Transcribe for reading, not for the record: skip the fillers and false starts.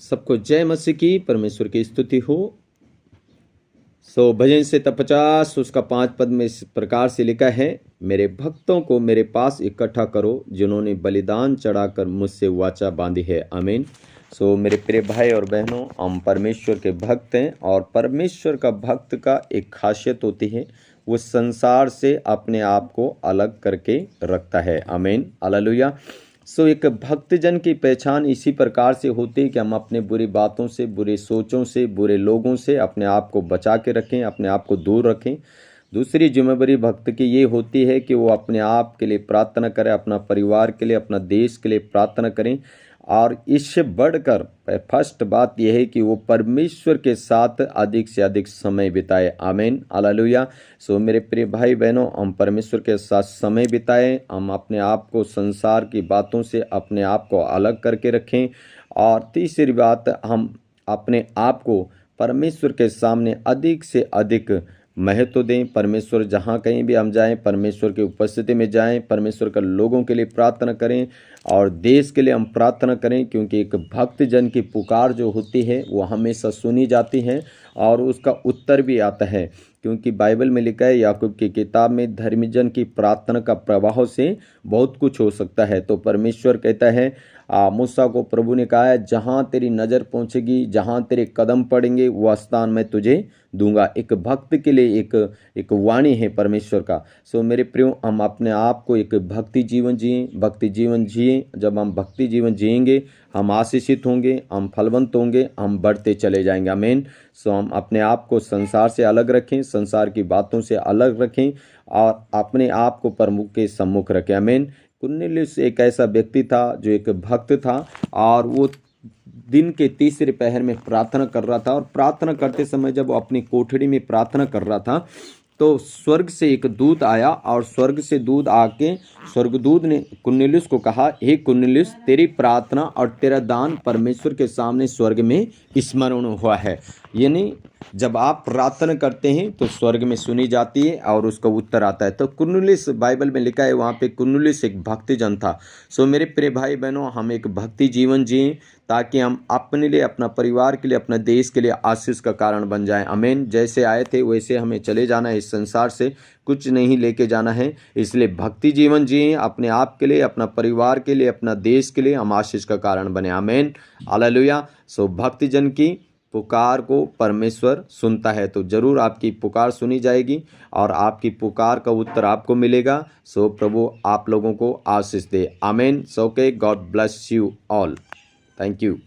सबको जय मसीह की, परमेश्वर की स्तुति हो। भजन से 50 उसका 5 पद में इस प्रकार से लिखा है, मेरे भक्तों को मेरे पास इकट्ठा करो, जिन्होंने बलिदान चढ़ाकर मुझसे वाचा बांधी है। आमीन। मेरे प्रिय भाई और बहनों, हम परमेश्वर के भक्त हैं और परमेश्वर का भक्त का एक खासियत होती है, वो संसार से अपने आप को अलग करके रखता है। आमीन, हालेलुया। एक भक्तजन की पहचान इसी प्रकार से होती है कि हम अपने बुरी बातों से, बुरी सोचों से, बुरे लोगों से अपने आप को बचा के रखें, अपने आप को दूर रखें। दूसरी जिम्मेदारी भक्त की ये होती है कि वो अपने आप के लिए प्रार्थना करें, अपना परिवार के लिए, अपना देश के लिए प्रार्थना करें। और इससे बढ़कर फर्स्ट बात यह है कि वो परमेश्वर के साथ अधिक से अधिक समय बिताए। आमीन, हालेलुया। मेरे प्रिय भाई बहनों, हम परमेश्वर के साथ समय बिताएं, हम अपने आप को संसार की बातों से अपने आप को अलग करके रखें। और तीसरी बात, हम अपने आप को परमेश्वर के सामने अधिक से अधिक महत्व दें। परमेश्वर जहाँ कहीं भी हम जाएं, परमेश्वर की उपस्थिति में जाएं, परमेश्वर के लोगों के लिए प्रार्थना करें और देश के लिए हम प्रार्थना करें, क्योंकि एक भक्तजन की पुकार जो होती है वो हमेशा सुनी जाती है और उसका उत्तर भी आता है। क्योंकि बाइबल में लिखा है, याकूब की किताब में, धर्मीजन की प्रार्थना का प्रवाह से बहुत कुछ हो सकता है। तो परमेश्वर कहता है, मूसा को प्रभु ने कहा है, जहाँ तेरी नज़र पहुँचेगी, जहाँ तेरे कदम पड़ेंगे, वह स्थान मैं तुझे दूंगा। एक भक्त के लिए एक वाणी है परमेश्वर का। मेरे प्रियो, हम अपने आप को एक भक्ति जीवन जिए। जब हम भक्ति जीवन जिएंगे, हम आशीषित होंगे, हम फलवंत होंगे, हम बढ़ते चले जाएंगे। आमीन। हम अपने आप को संसार से अलग रखें, संसार की बातों से अलग रखें और अपने आप को प्रभु के सम्मुख रखें। आमीन। कुरनेलियुस एक ऐसा व्यक्ति था जो एक भक्त था और वो दिन के तीसरे पहर में प्रार्थना कर रहा था। और प्रार्थना करते समय जब वो अपनी कोठरी में प्रार्थना कर रहा था, तो स्वर्ग से एक दूत आया और स्वर्ग से दूत आके स्वर्गदूत ने कुरनेलियुस को कहा, हे कुरनेलियुस, तेरी प्रार्थना और तेरा दान परमेश्वर के सामने स्वर्ग में स्मरण हुआ है। यानी जब आप प्रार्थना करते हैं तो स्वर्ग में सुनी जाती है और उसका उत्तर आता है। तो कुरनेलियुस, बाइबल में लिखा है वहाँ पे, कुरनेलियुस एक भक्तजन था। मेरे प्रिय भाई बहनों, हम एक भक्ति जीवन जिएं ताकि हम अपने लिए, अपना परिवार के लिए, अपने देश के लिए आशीष का कारण बन जाएं। आमीन। जैसे आए थे वैसे हमें चले जाना है, इस संसार से कुछ नहीं लेके जाना है। इसलिए भक्ति जीवन जिएं, अपने आप के लिए, अपना परिवार के लिए, अपना देश के लिए हम आशीष का कारण बने। आमीन, हालेलुया। भक्तिजन की पुकार को परमेश्वर सुनता है, तो जरूर आपकी पुकार सुनी जाएगी और आपकी पुकार का उत्तर आपको मिलेगा। प्रभु आप लोगों को आशीष दे। आमीन। God bless you all. Thank you.